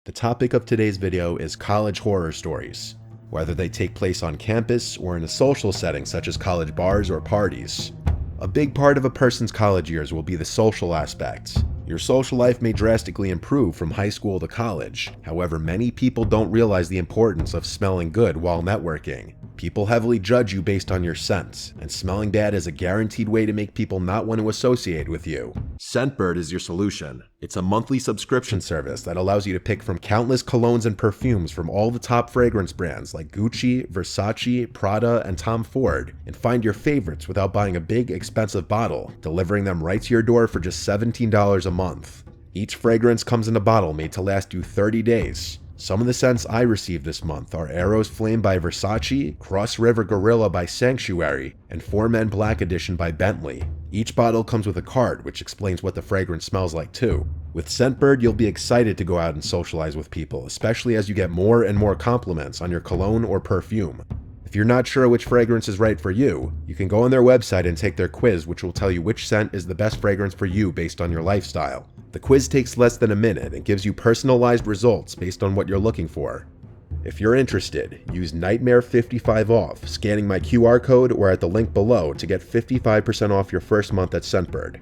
The topic of today's video is college horror stories, whether they take place on campus or in a social setting such as college bars or parties. A big part of a person's college years will be the social aspect. Your social life may drastically improve from high school to college. However, many people don't realize the importance of smelling good while networking. People heavily judge you based on your scent, and smelling bad is a guaranteed way to make people not want to associate with you. Scentbird is your solution. It's a monthly subscription service that allows you to pick from countless colognes and perfumes from all the top fragrance brands like Gucci, Versace, Prada, and Tom Ford, and find your favorites without buying a big, expensive bottle, delivering them right to your door for just $17 a month. Each fragrance comes in a bottle made to last you 30 days. Some of the scents I received this month are Arrows Flame by Versace, Cross River Gorilla by Sanctuary, and Four Men Black Edition by Bentley. Each bottle comes with a card which explains what the fragrance smells like too. With Scentbird, you'll be excited to go out and socialize with people, especially as you get more and more compliments on your cologne or perfume. If you're not sure which fragrance is right for you, you can go on their website and take their quiz, which will tell you which scent is the best fragrance for you based on your lifestyle. The quiz takes less than a minute and gives you personalized results based on what you're looking for. If you're interested, use Nightmare55 off, scanning my QR code or at the link below to get 55% off your first month at Scentbird.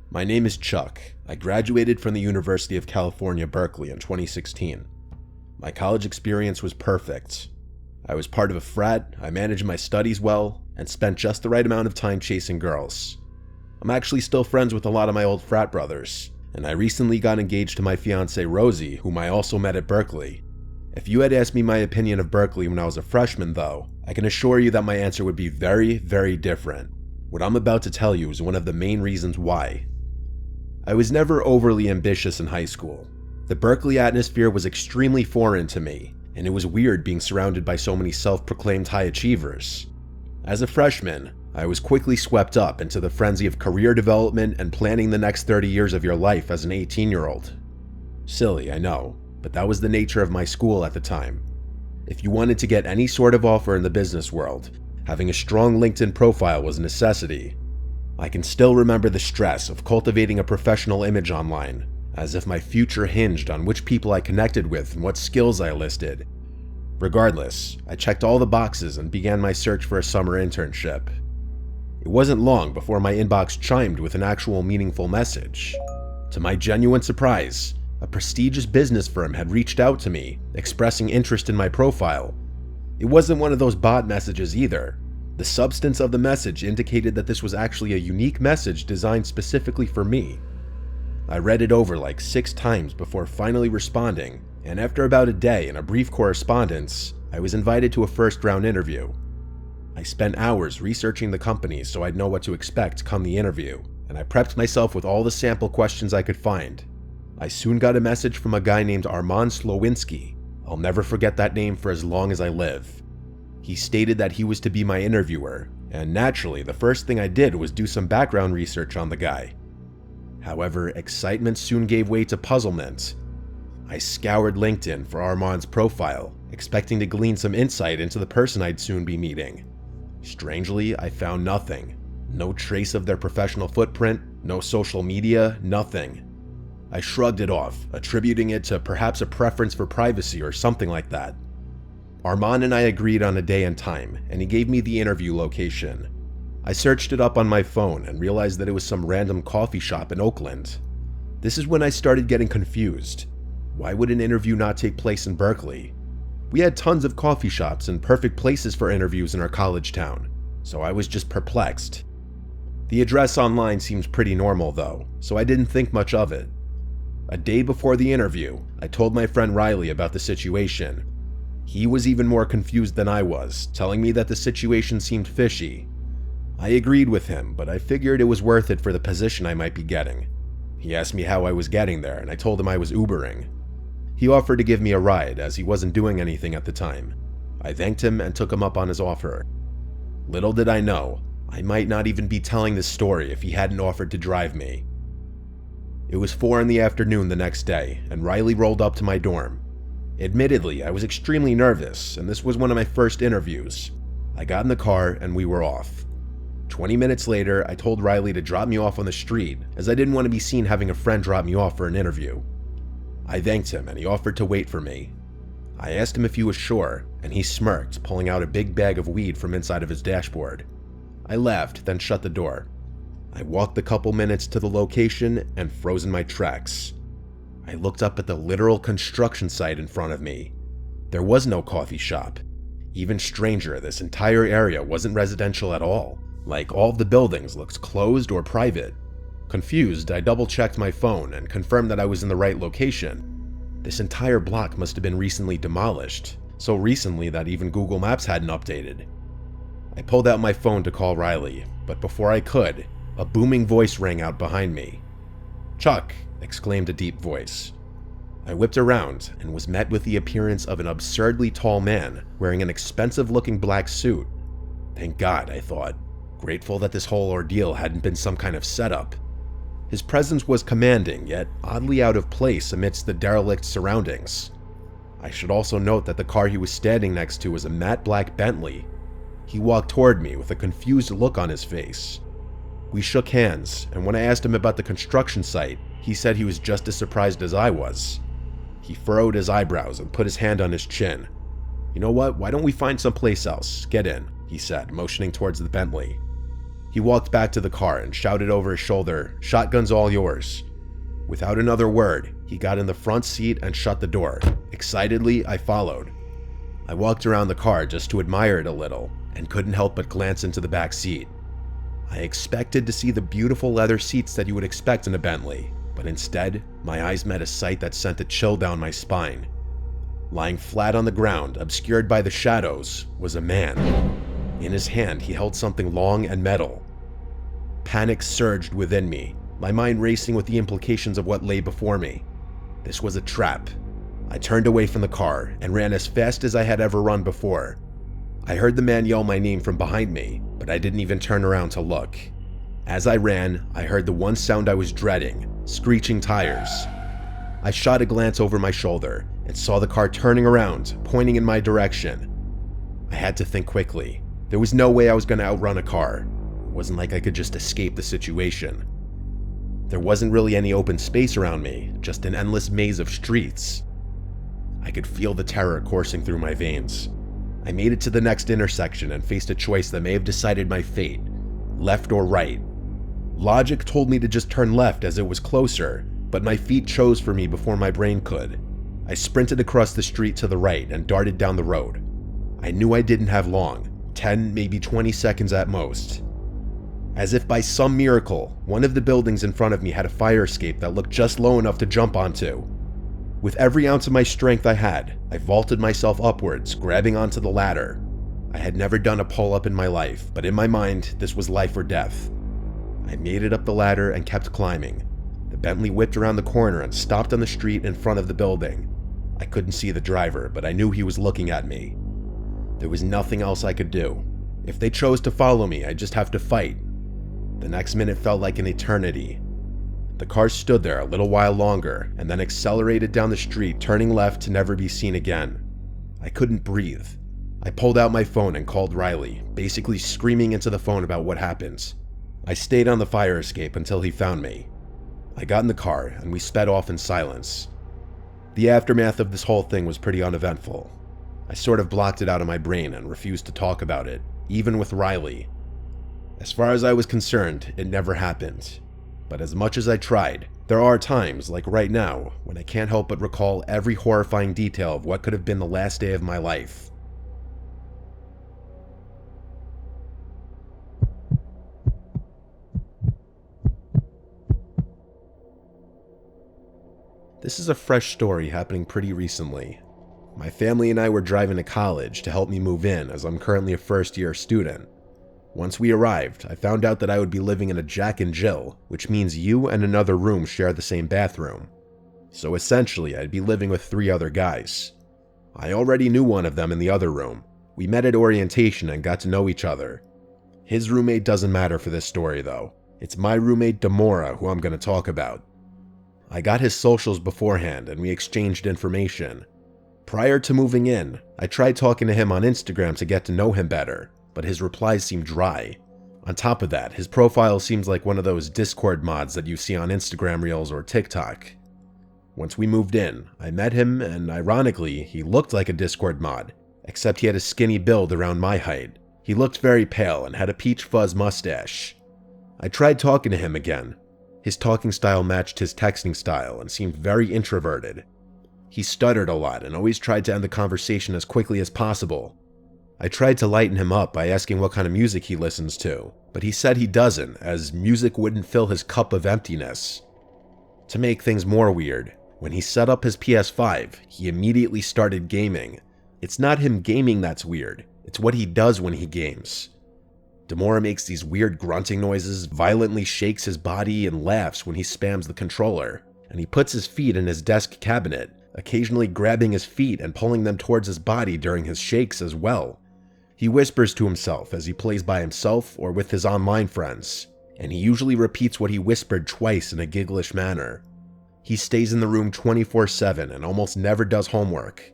My name is Chuck. I graduated from the University of California, Berkeley in 2016. My college experience was perfect. I was part of a frat, I managed my studies well, and spent just the right amount of time chasing girls. I'm actually still friends with a lot of my old frat brothers, and I recently got engaged to my fiancée Rosie, whom I also met at Berkeley. If you had asked me my opinion of Berkeley when I was a freshman though, I can assure you that my answer would be very, very different. What I'm about to tell you is one of the main reasons why. I was never overly ambitious in high school. The Berkeley atmosphere was extremely foreign to me, and it was weird being surrounded by so many self-proclaimed high achievers. As a freshman, I was quickly swept up into the frenzy of career development and planning the next 30 years of your life as an 18-year-old. Silly, I know, but that was the nature of my school at the time. If you wanted to get any sort of offer in the business world, having a strong LinkedIn profile was a necessity. I can still remember the stress of cultivating a professional image online, as if my future hinged on which people I connected with and what skills I listed. Regardless, I checked all the boxes and began my search for a summer internship. It wasn't long before my inbox chimed with an actual meaningful message. To my genuine surprise, a prestigious business firm had reached out to me, expressing interest in my profile. It wasn't one of those bot messages either. The substance of the message indicated that this was actually a unique message designed specifically for me. I read it over like 6 times before finally responding, and after about a day and a brief correspondence, I was invited to a first-round interview. I spent hours researching the company so I'd know what to expect come the interview, and I prepped myself with all the sample questions I could find. I soon got a message from a guy named Armand Slowinski. I'll never forget that name for as long as I live. He stated that he was to be my interviewer, and naturally, the first thing I did was do some background research on the guy. However, excitement soon gave way to puzzlement. I scoured LinkedIn for Armand's profile, expecting to glean some insight into the person I'd soon be meeting. Strangely, I found nothing. No trace of their professional footprint, no social media, nothing. I shrugged it off, attributing it to perhaps a preference for privacy or something like that. Armand and I agreed on a day and time, and he gave me the interview location. I searched it up on my phone and realized that it was some random coffee shop in Oakland. This is when I started getting confused. Why would an interview not take place in Berkeley? We had tons of coffee shops and perfect places for interviews in our college town, so I was just perplexed. The address online seems pretty normal though, so I didn't think much of it. A day before the interview, I told my friend Riley about the situation. He was even more confused than I was, telling me that the situation seemed fishy. I agreed with him, but I figured it was worth it for the position I might be getting. He asked me how I was getting there, and I told him I was Ubering. He offered to give me a ride, as he wasn't doing anything at the time. I thanked him and took him up on his offer. Little did I know, I might not even be telling this story if he hadn't offered to drive me. It was 4 in the afternoon the next day, and Riley rolled up to my dorm. Admittedly, I was extremely nervous, and this was one of my first interviews. I got in the car, and we were off. 20 minutes later, I told Riley to drop me off on the street, as I didn't want to be seen having a friend drop me off for an interview. I thanked him and he offered to wait for me. I asked him if he was sure, and he smirked, pulling out a big bag of weed from inside of his dashboard. I laughed, then shut the door. I walked a couple minutes to the location and froze in my tracks. I looked up at the literal construction site in front of me. There was no coffee shop. Even stranger, this entire area wasn't residential at all. Like, all of the buildings looked closed or private. Confused, I double-checked my phone and confirmed that I was in the right location. This entire block must have been recently demolished, so recently that even Google Maps hadn't updated. I pulled out my phone to call Riley, but before I could, a booming voice rang out behind me. "Chuck!" exclaimed a deep voice. I whipped around and was met with the appearance of an absurdly tall man wearing an expensive-looking black suit. Thank God, I thought, grateful that this whole ordeal hadn't been some kind of setup. His presence was commanding, yet oddly out of place amidst the derelict surroundings. I should also note that the car he was standing next to was a matte black Bentley. He walked toward me with a confused look on his face. We shook hands, and when I asked him about the construction site, he said he was just as surprised as I was. He furrowed his eyebrows and put his hand on his chin. "You know what? Why don't we find someplace else? Get in," he said, motioning towards the Bentley. He walked back to the car and shouted over his shoulder, "Shotgun's all yours." Without another word, he got in the front seat and shut the door. Excitedly, I followed. I walked around the car just to admire it a little, and couldn't help but glance into the back seat. I expected to see the beautiful leather seats that you would expect in a Bentley, but instead, my eyes met a sight that sent a chill down my spine. Lying flat on the ground, obscured by the shadows, was a man. In his hand, he held something long and metal. Panic surged within me, my mind racing with the implications of what lay before me. This was a trap. I turned away from the car and ran as fast as I had ever run before. I heard the man yell my name from behind me, but I didn't even turn around to look. As I ran, I heard the one sound I was dreading, screeching tires. I shot a glance over my shoulder and saw the car turning around, pointing in my direction. I had to think quickly. There was no way I was going to outrun a car. It wasn't like I could just escape the situation. There wasn't really any open space around me, just an endless maze of streets. I could feel the terror coursing through my veins. I made it to the next intersection and faced a choice that may have decided my fate, left or right. Logic told me to just turn left as it was closer, but my feet chose for me before my brain could. I sprinted across the street to the right and darted down the road. I knew I didn't have long, 10, maybe 20 seconds at most. As if by some miracle, one of the buildings in front of me had a fire escape that looked just low enough to jump onto. With every ounce of my strength I had, I vaulted myself upwards, grabbing onto the ladder. I had never done a pull-up in my life, but in my mind, this was life or death. I made it up the ladder and kept climbing. The Bentley whipped around the corner and stopped on the street in front of the building. I couldn't see the driver, but I knew he was looking at me. There was nothing else I could do. If they chose to follow me, I'd just have to fight. The next minute felt like an eternity. The car stood there a little while longer and then accelerated down the street, turning left to never be seen again. I couldn't breathe. I pulled out my phone and called Riley, basically screaming into the phone about what happened. I stayed on the fire escape until he found me. I got in the car and we sped off in silence. The aftermath of this whole thing was pretty uneventful. I sort of blocked it out of my brain and refused to talk about it, even with Riley. As far as I was concerned, it never happened. But as much as I tried, there are times, like right now, when I can't help but recall every horrifying detail of what could have been the last day of my life. This is a fresh story happening pretty recently. My family and I were driving to college to help me move in, as I'm currently a first-year student. Once we arrived, I found out that I would be living in a Jack and Jill, which means you and another room share the same bathroom. So essentially, I'd be living with 3 other guys. I already knew one of them in the other room. We met at orientation and got to know each other. His roommate doesn't matter for this story though. It's my roommate Demora who I'm going to talk about. I got his socials beforehand and we exchanged information. Prior to moving in, I tried talking to him on Instagram to get to know him better, but his replies seemed dry. On top of that, his profile seems like one of those Discord mods that you see on Instagram Reels or TikTok. Once we moved in, I met him, and ironically, he looked like a Discord mod, except he had a skinny build around my height. He looked very pale and had a peach fuzz mustache. I tried talking to him again. His talking style matched his texting style and seemed very introverted. He stuttered a lot and always tried to end the conversation as quickly as possible. I tried to lighten him up by asking what kind of music he listens to, but he said he doesn't, as music wouldn't fill his cup of emptiness. To make things more weird, when he set up his PS5, he immediately started gaming. It's not him gaming that's weird, it's what he does when he games. Demora makes these weird grunting noises, violently shakes his body, and laughs when he spams the controller, and he puts his feet in his desk cabinet, occasionally grabbing his feet and pulling them towards his body during his shakes as well. He whispers to himself as he plays by himself or with his online friends, and he usually repeats what he whispered twice in a gigglish manner. He stays in the room 24/7 and almost never does homework.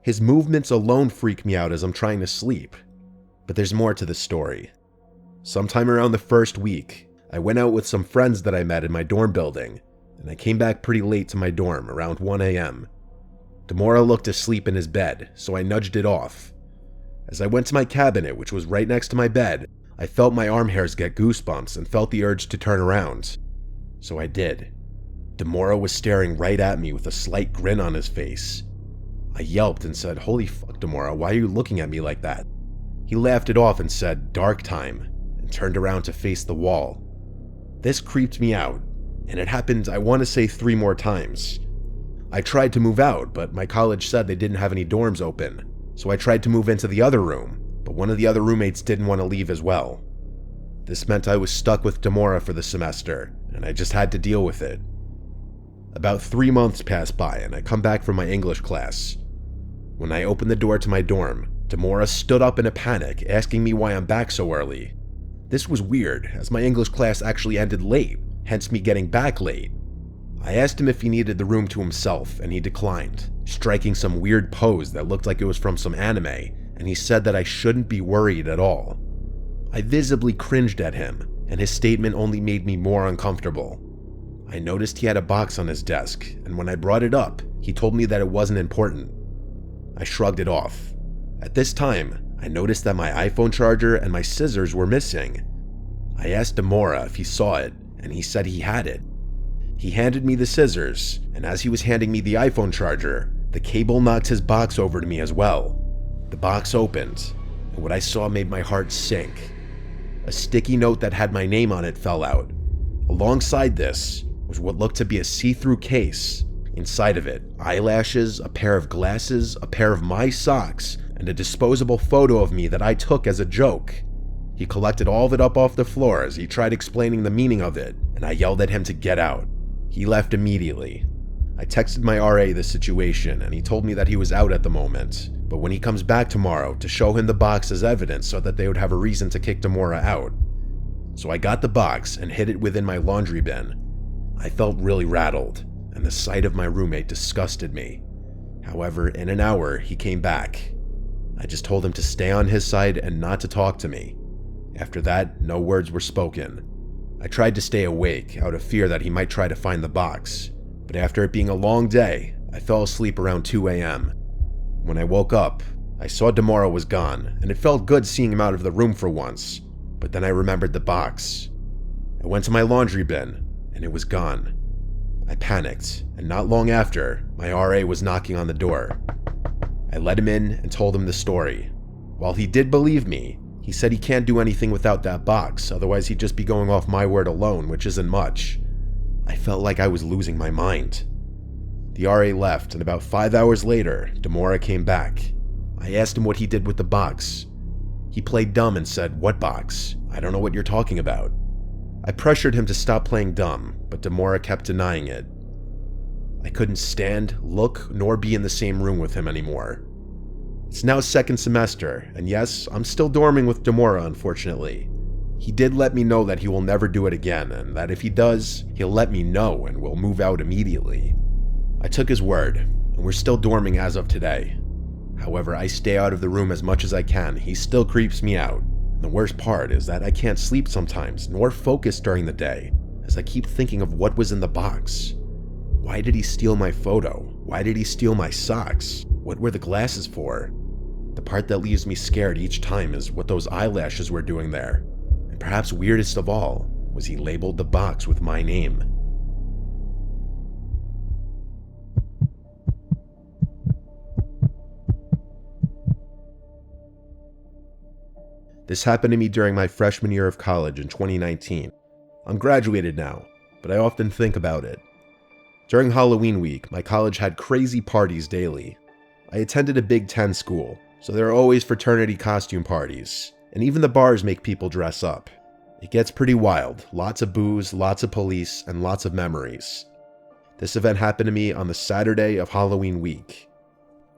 His movements alone freak me out as I'm trying to sleep. But there's more to the story. Sometime around the first week, I went out with some friends that I met in my dorm building, and I came back pretty late to my dorm, around 1 a.m. Demora looked asleep in his bed, so I nudged it off. As I went to my cabinet, which was right next to my bed, I felt my arm hairs get goosebumps and felt the urge to turn around. So I did. Demora was staring right at me with a slight grin on his face. I yelped and said, "Holy fuck, Demora, why are you looking at me like that?" He laughed it off and said, "Dark time," and turned around to face the wall. This creeped me out, and it happened, I want to say, 3 more times. I tried to move out, but my college said they didn't have any dorms open, so I tried to move into the other room, but one of the other roommates didn't want to leave as well. This meant I was stuck with Demora for the semester, and I just had to deal with it. About 3 months passed by, and I come back from my English class. When I opened the door to my dorm, Demora stood up in a panic, asking me why I'm back so early. This was weird, as my English class actually ended late, hence me getting back late. I asked him if he needed the room to himself, and he declined, striking some weird pose that looked like it was from some anime, and he said that I shouldn't be worried at all. I visibly cringed at him, and his statement only made me more uncomfortable. I noticed he had a box on his desk, and when I brought it up, he told me that it wasn't important. I shrugged it off. At this time, I noticed that my iPhone charger and my scissors were missing. I asked Demora if he saw it, and he said he had it. He handed me the scissors, and as he was handing me the iPhone charger, the cable knocked his box over to me as well. The box opened, and what I saw made my heart sink. A sticky note that had my name on it fell out. Alongside this was what looked to be a see-through case. Inside of it, eyelashes, a pair of glasses, a pair of my socks, and a disposable photo of me that I took as a joke. He collected all of it up off the floor as he tried explaining the meaning of it, and I yelled at him to get out. He left immediately. I texted my RA the situation, and he told me that he was out at the moment, but when he comes back tomorrow, to show him the box as evidence so that they would have a reason to kick Demora out. So I got the box and hid it within my laundry bin. I felt really rattled, and the sight of my roommate disgusted me. However, in an hour, he came back. I just told him to stay on his side and not to talk to me. After that, no words were spoken. I tried to stay awake out of fear that he might try to find the box, but after it being a long day, I fell asleep around 2 a.m. When I woke up, I saw Demora was gone, and it felt good seeing him out of the room for once, but then I remembered the box. I went to my laundry bin, and it was gone. I panicked, and not long after, my RA was knocking on the door. I let him in and told him the story. While he did believe me, he said he can't do anything without that box, otherwise he'd just be going off my word alone, which isn't much. I felt like I was losing my mind. The RA left, and about 5 hours later, Demora came back. I asked him what he did with the box. He played dumb and said, "What box? I don't know what you're talking about." I pressured him to stop playing dumb, but Demora kept denying it. I couldn't stand, look, nor be in the same room with him anymore. It's now second semester, and yes, I'm still dorming with Demora, unfortunately. He did let me know that he will never do it again, and that if he does, he'll let me know and we'll move out immediately. I took his word, and we're still dorming as of today. However, I stay out of the room as much as I can. He still creeps me out, And the worst part is that I can't sleep sometimes, nor focus during the day, as I keep thinking of what was in the box. Why did he steal my photo? Why did he steal my socks? What were the glasses for? The part that leaves me scared each time is what those eyelashes were doing there. And perhaps weirdest of all was he labeled the box with my name. This happened to me during my freshman year of college in 2019. I'm graduated now, but I often think about it. During Halloween week, my college had crazy parties daily. I attended a Big Ten school, so there are always fraternity costume parties, and even the bars make people dress up. It gets pretty wild, lots of booze, lots of police, and lots of memories. This event happened to me on the Saturday of Halloween week.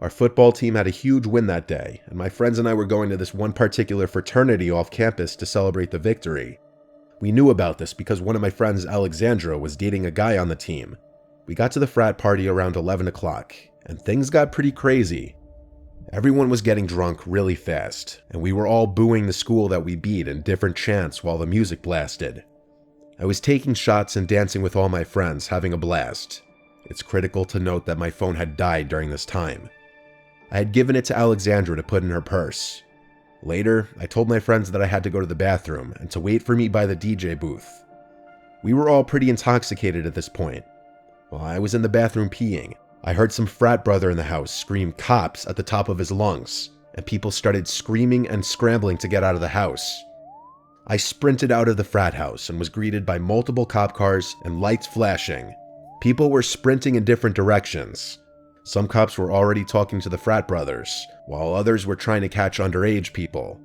Our football team had a huge win that day, and my friends and I were going to this one particular fraternity off campus to celebrate the victory. We knew about this because one of my friends, Alexandra, was dating a guy on the team. We got to the frat party around 11 o'clock, and things got pretty crazy. Everyone was getting drunk really fast, and we were all booing the school that we beat in different chants while the music blasted. I was taking shots and dancing with all my friends, having a blast. It's critical to note that my phone had died during this time. I had given it to Alexandra to put in her purse. Later, I told my friends that I had to go to the bathroom and to wait for me by the DJ booth. We were all pretty intoxicated at this point. While I was in the bathroom peeing, I heard some frat brother in the house scream "cops" at the top of his lungs, and people started screaming and scrambling to get out of the house. I sprinted out of the frat house and was greeted by multiple cop cars and lights flashing. People were sprinting in different directions. Some cops were already talking to the frat brothers, while others were trying to catch underage people.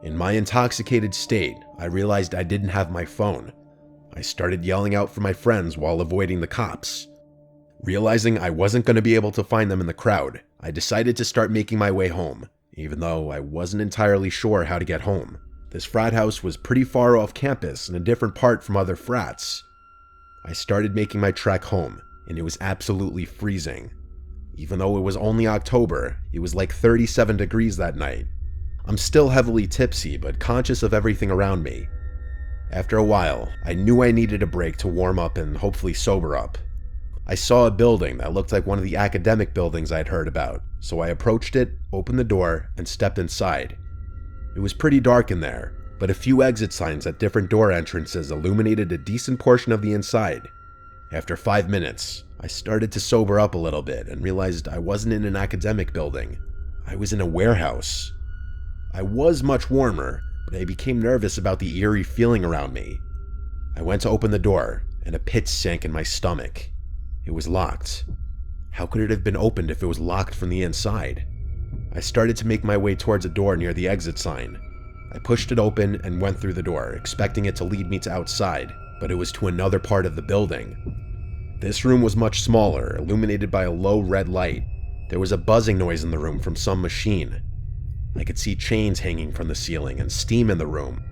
In my intoxicated state, I realized I didn't have my phone. I started yelling out for my friends while avoiding the cops. Realizing I wasn't going to be able to find them in the crowd, I decided to start making my way home, even though I wasn't entirely sure how to get home. This frat house was pretty far off campus in a different part from other frats. I started making my trek home, and it was absolutely freezing. Even though it was only October, it was like 37 degrees that night. I'm still heavily tipsy, but conscious of everything around me. After a while, I knew I needed a break to warm up and hopefully sober up. I saw a building that looked like one of the academic buildings I'd heard about, so I approached it, opened the door, and stepped inside. It was pretty dark in there, but a few exit signs at different door entrances illuminated a decent portion of the inside. After 5 minutes, I started to sober up a little bit and realized I wasn't in an academic building. I was in a warehouse. I was much warmer, but I became nervous about the eerie feeling around me. I went to open the door, and a pit sank in my stomach. It was locked. How could it have been opened if it was locked from the inside? I started to make my way towards a door near the exit sign. I pushed it open and went through the door, expecting it to lead me to outside, but it was to another part of the building. This room was much smaller, illuminated by a low red light. There was a buzzing noise in the room from some machine. I could see chains hanging from the ceiling and steam in the room.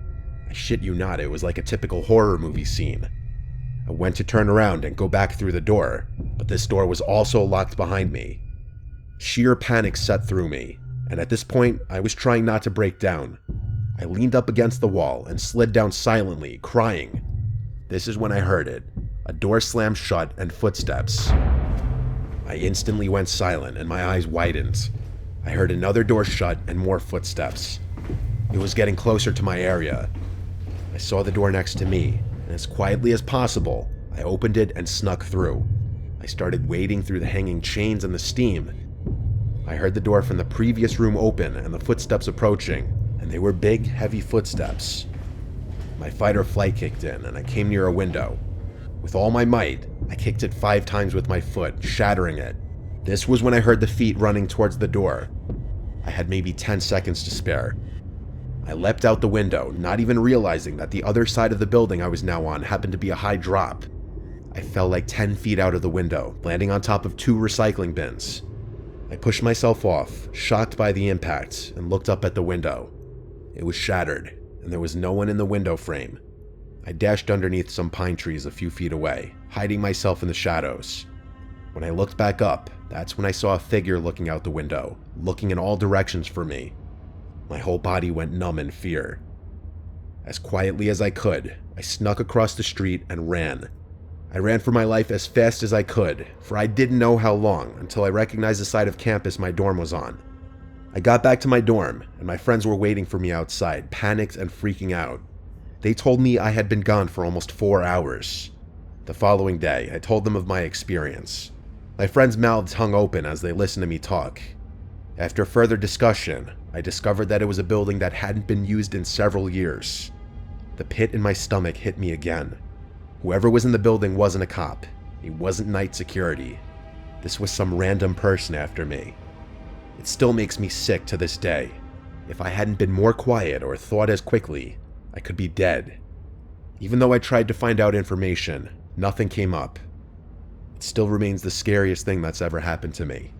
I shit you not, it was like a typical horror movie scene. I went to turn around and go back through the door, but this door was also locked behind me. Sheer panic set through me, and at this point, I was trying not to break down. I leaned up against the wall and slid down silently, crying. This is when I heard it. A door slammed shut and footsteps. I instantly went silent and my eyes widened. I heard another door shut and more footsteps. It was getting closer to my area. I saw the door next to me, and as quietly as possible, I opened it and snuck through. I started wading through the hanging chains and the steam. I heard the door from the previous room open and the footsteps approaching, and they were big, heavy footsteps. My fight or flight kicked in, and I came near a window. With all my might, I kicked it 5 times with my foot, shattering it. This was when I heard the feet running towards the door. I had maybe 10 seconds to spare. I leapt out the window, not even realizing that the other side of the building I was now on happened to be a high drop. I fell like 10 feet out of the window, landing on top of 2 recycling bins. I pushed myself off, shocked by the impact, and looked up at the window. It was shattered, and there was no one in the window frame. I dashed underneath some pine trees a few feet away, hiding myself in the shadows. When I looked back up, that's when I saw a figure looking out the window, looking in all directions for me. My whole body went numb in fear. As quietly as I could, I snuck across the street and ran. I ran for my life as fast as I could, for I didn't know how long until I recognized the side of campus my dorm was on. I got back to my dorm, and my friends were waiting for me outside, panicked and freaking out. They told me I had been gone for almost 4 hours. The following day, I told them of my experience. My friends' mouths hung open as they listened to me talk. After further discussion, I discovered that it was a building that hadn't been used in several years. The pit in my stomach hit me again. Whoever was in the building wasn't a cop. He wasn't night security. This was some random person after me. It still makes me sick to this day. If I hadn't been more quiet or thought as quickly, I could be dead. Even though I tried to find out information, nothing came up. It still remains the scariest thing that's ever happened to me.